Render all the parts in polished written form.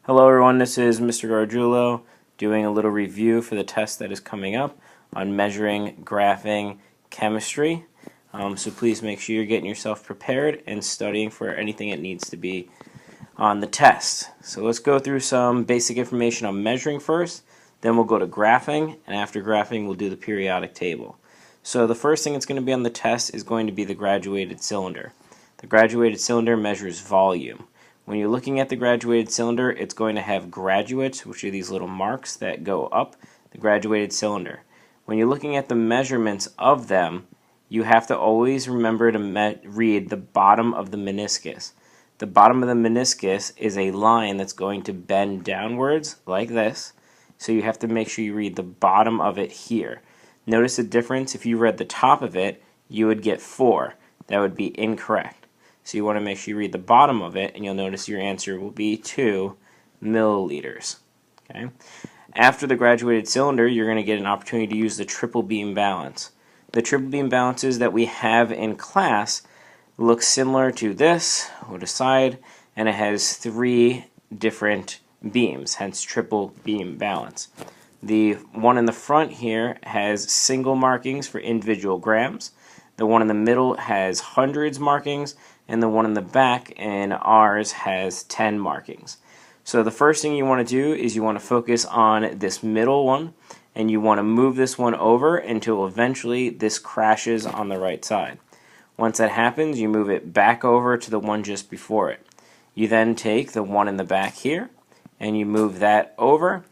Hello everyone, this is Mr. Gargiulo doing a little review for the test that is coming up on measuring graphing chemistry. So please make sure you're getting yourself prepared and studying for anything that needs to be on the test. So let's go through some basic information on measuring first, then we'll go to graphing, and after graphing we'll do the periodic table. So the first thing that's going to be on the test is going to be the graduated cylinder. The graduated cylinder measures volume. When you're looking at the graduated cylinder, it's going to have graduates, which are these little marks that go up the graduated cylinder. When you're looking at the measurements of them, you have to always remember to read the bottom of the meniscus. The bottom of the meniscus is a line that's going to bend downwards like this, so you have to make sure you read the bottom of it here. Notice the difference. If you read the top of it, you would get 4. That would be incorrect. So you want to make sure you read the bottom of it, and you'll notice your answer will be 2 milliliters. Okay. After the graduated cylinder, you're going to get an opportunity to use the triple beam balance. The triple beam balances that we have in class look similar to this, or the side, and it has 3 different beams, hence triple beam balance. The one in the front here has single markings for individual grams. The one in the middle has hundreds markings, and the one in the back in ours has 10 markings. So the first thing you want to do is you want to focus on this middle one, and you want to move this one over until eventually this crashes on the right side. Once that happens, you move it back over to the one just before it. You then take the one in the back here, and you move that over.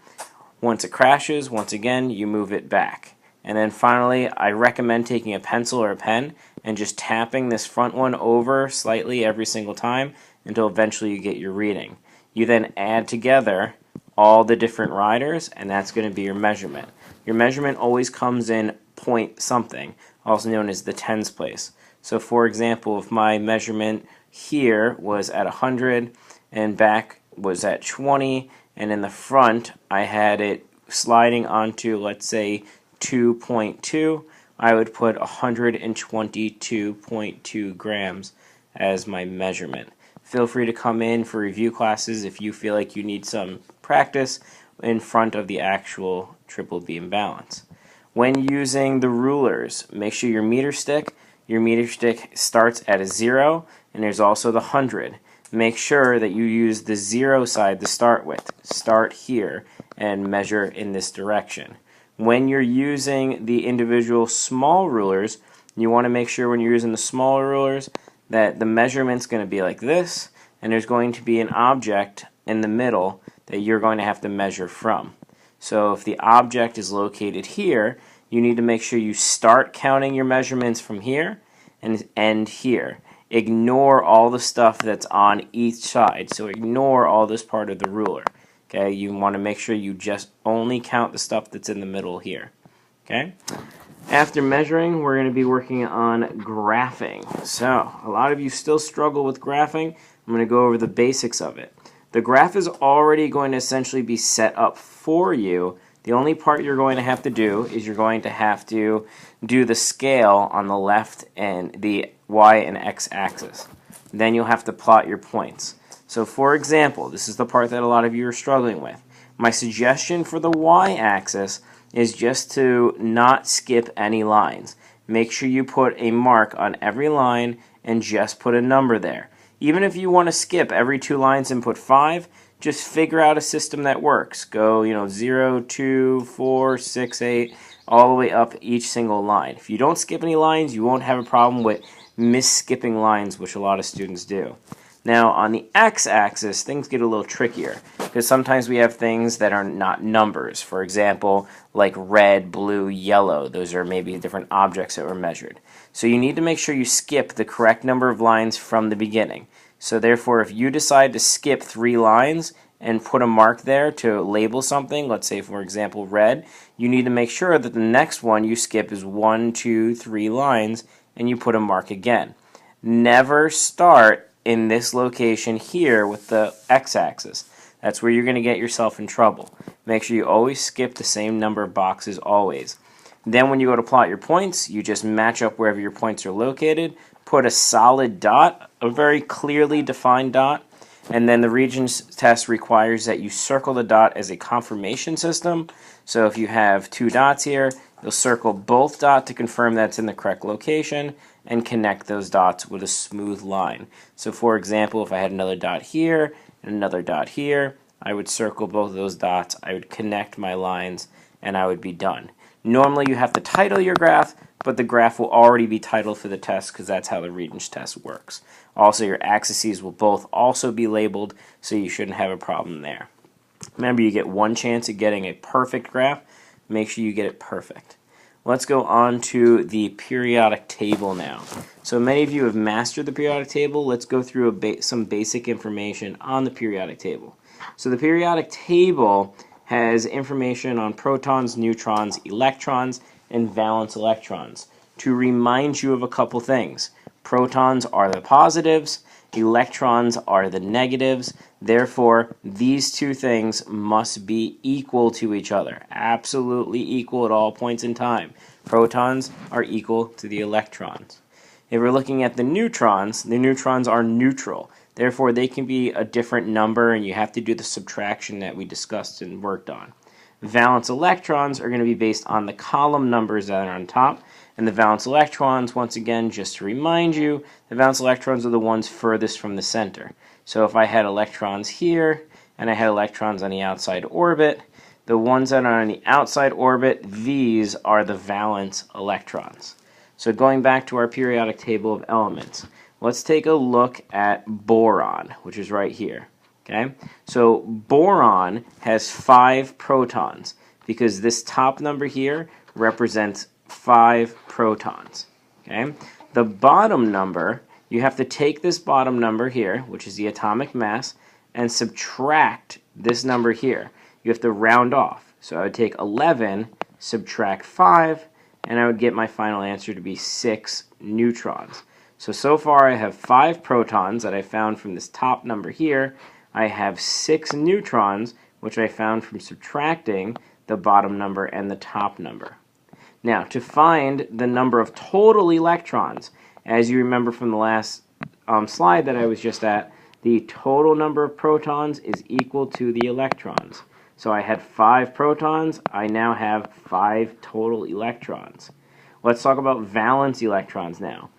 Once it crashes, once again, you move it back. And then finally, I recommend taking a pencil or a pen and just tapping this front one over slightly every single time until eventually you get your reading. You then add together all the different riders, and that's going to be your measurement. Your measurement always comes in point something, also known as the tens place. So for example, if my measurement here was at 100 and back was at 20, and in the front I had it sliding onto, let's say, 2.2, I would put 122.2 grams as my measurement. Feel free to come in for review classes if you feel like you need some practice in front of the actual triple beam balance. When using the rulers, make sure your meter stick starts at a 0, and there's also the 100. Make sure that you use the 0 side to start with. Start here and measure in this direction. When you're using the individual small rulers, you want to make sure when you're using the smaller rulers that the measurement's going to be like this, and there's going to be an object in the middle that you're going to have to measure from. So if the object is located here, you need to make sure you start counting your measurements from here and end here. Ignore all the stuff that's on each side, so ignore all this part of the ruler. Okay, you want to make sure you just only count the stuff that's in the middle here. Okay? After measuring, we're going to be working on graphing. So, a lot of you still struggle with graphing. I'm going to go over the basics of it. The graph is already going to essentially be set up for you. The only part you're going to have to do is you're going to have to do the scale on the left and the y and x axis. Then you'll have to plot your points. So for example, this is the part that a lot of you are struggling with. My suggestion for the y-axis is just to not skip any lines. Make sure you put a mark on every line and just put a number there. Even if you want to skip every 2 lines and put 5, just figure out a system that works. Go, 0, 2, 4, 6, 8, all the way up each single line. If you don't skip any lines, you won't have a problem with skipping lines, which a lot of students do. Now, on the x-axis, things get a little trickier because sometimes we have things that are not numbers. For example, like red, blue, yellow. Those are maybe different objects that were measured. So you need to make sure you skip the correct number of lines from the beginning. So therefore, if you decide to skip 3 lines and put a mark there to label something, let's say, for example, red, you need to make sure that the next one you skip is 1, 2, 3 lines, and you put a mark again. Never start in this location here with the x-axis. That's where you're going to get yourself in trouble. Make sure you always skip the same number of boxes always. Then when you go to plot your points, you just match up wherever your points are located, put a solid dot, a very clearly defined dot, And then the regions test requires that you circle the dot as a confirmation system. So if you have two dots here, you'll circle both dots to confirm that's in the correct location and connect those dots with a smooth line. So for example, if I had another dot here and another dot here, I would circle both of those dots, I would connect my lines, and I would be done. Normally you have to title your graph, but the graph will already be titled for the test because that's how the regions test works. Also, your axes will both also be labeled, so you shouldn't have a problem there. Remember, you get one chance at getting a perfect graph. Make sure you get it perfect. Let's go on to the periodic table now. So many of you have mastered the periodic table. Let's go through some basic information on the periodic table. So the periodic table has information on protons, neutrons, electrons, and valence electrons. To remind you of a couple things, protons are the positives, electrons are the negatives, therefore these two things must be equal to each other, absolutely equal at all points in time. Protons are equal to the electrons. If we're looking at the neutrons are neutral. Therefore, they can be a different number, and you have to do the subtraction that we discussed and worked on. Valence electrons are going to be based on the column numbers that are on top, and the valence electrons, once again, just to remind you, the valence electrons are the ones furthest from the center. So if I had electrons here, and I had electrons on the outside orbit, the ones that are on the outside orbit, these are the valence electrons. So going back to our periodic table of elements, let's take a look at boron, which is right here. Okay, so boron has 5 protons because this top number here represents 5 protons. Okay, the bottom number, you have to take this bottom number here, which is the atomic mass, and subtract this number here. You have to round off. So I would take 11, subtract 5, and I would get my final answer to be 6 neutrons. So far I have 5 protons that I found from this top number here. I have 6 neutrons, which I found from subtracting the bottom number and the top number. Now, to find the number of total electrons, as you remember from the last slide that I was just at, the total number of protons is equal to the electrons. So I had 5 protons, I now have 5 total electrons. Let's talk about valence electrons now.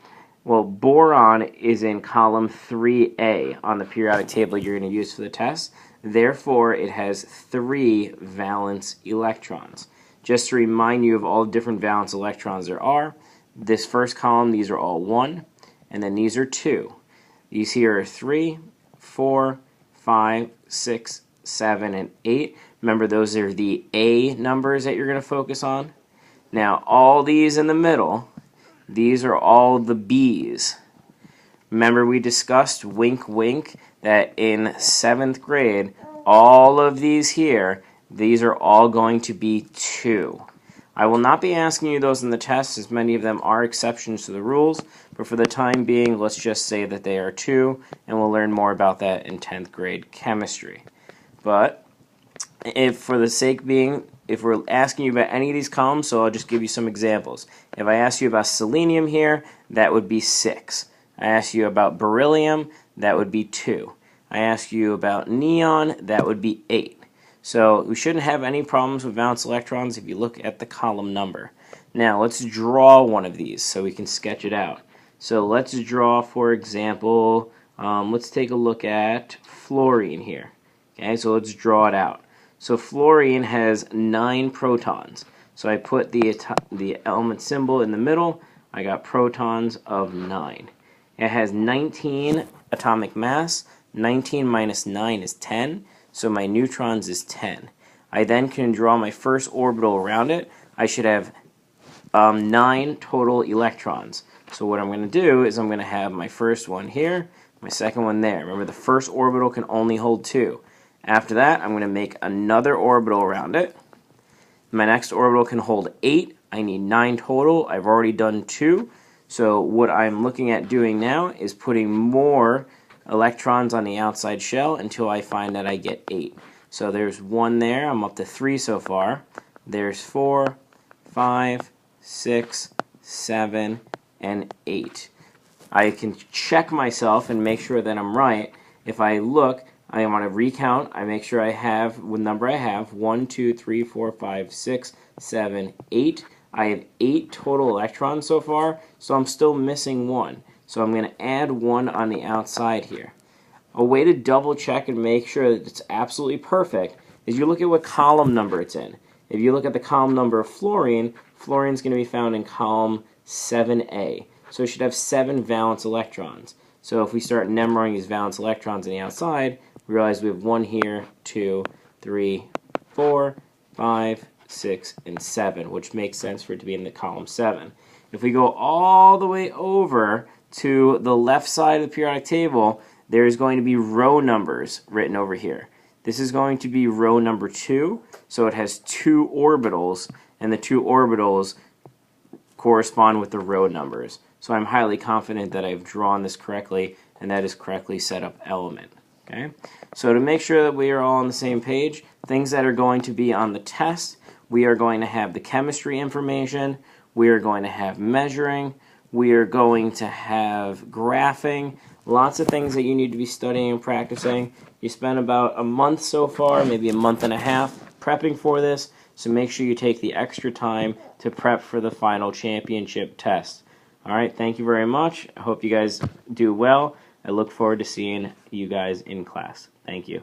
Well, boron is in column 3A on the periodic table you're going to use for the test. Therefore, it has 3 valence electrons. Just to remind you of all the different valence electrons there are, this first column, these are all 1, and then these are 2. These here are 3, 4, 5, 6, 7, and 8. Remember, those are the A numbers that you're going to focus on. Now, all these in the middle, these are all the B's. Remember, we discussed, wink wink, that in 7th grade, all of these here, these are all going to be 2. I will not be asking you those in the test, as many of them are exceptions to the rules, but for the time being, let's just say that they are 2, and we'll learn more about that in 10th grade chemistry. But if for the sake being, if we're asking you about any of these columns, so I'll just give you some examples. If I ask you about selenium here, that would be 6. I ask you about beryllium, that would be 2. I ask you about neon, that would be 8. So we shouldn't have any problems with valence electrons if you look at the column number. Now let's draw one of these so we can sketch it out. So let's draw, for example, let's take a look at fluorine here. Okay, so let's draw it out. So fluorine has 9 protons. So I put the element symbol in the middle. I got protons of 9. It has 19 atomic mass. 19 minus 9 is 10. So my neutrons is 10. I then can draw my first orbital around it. I should have 9 total electrons. So what I'm going to do is I'm going to have my first one here, my second one there. Remember, the first orbital can only hold 2. After that, I'm going to make another orbital around it. My next orbital can hold 8. I need 9 total. I've already done 2. So what I'm looking at doing now is putting more electrons on the outside shell until I find that I get 8. So there's 1 there. I'm up to 3 so far. There's 4, 5, 6, 7, and 8. I can check myself and make sure that I'm right. If I look, I want to recount. I make sure I have what number I have: 1, 2, 3, 4, 5, 6, 7, 8. I have 8 total electrons so far, so I'm still missing 1. So I'm going to add 1 on the outside here. A way to double check and make sure that it's absolutely perfect is you look at what column number it's in. If you look at the column number of fluorine, fluorine's going to be found in column 7A. So it should have 7 valence electrons. So if we start numbering these valence electrons on the outside, we realize we have 1 here, 2, 3, 4, 5, 6, and 7, which makes sense for it to be in the column 7. If we go all the way over to the left side of the periodic table, there's going to be row numbers written over here. This is going to be row number 2, so it has 2 orbitals, and the 2 orbitals correspond with the row numbers. So I'm highly confident that I've drawn this correctly, and that is correctly set up element. Okay? So to make sure that we are all on the same page, things that are going to be on the test, we are going to have the chemistry information, we are going to have measuring, we are going to have graphing, lots of things that you need to be studying and practicing. You spent about a month so far, maybe a month and a half, prepping for this, so make sure you take the extra time to prep for the final championship test. Alright, thank you very much. I hope you guys do well. I look forward to seeing you guys in class. Thank you.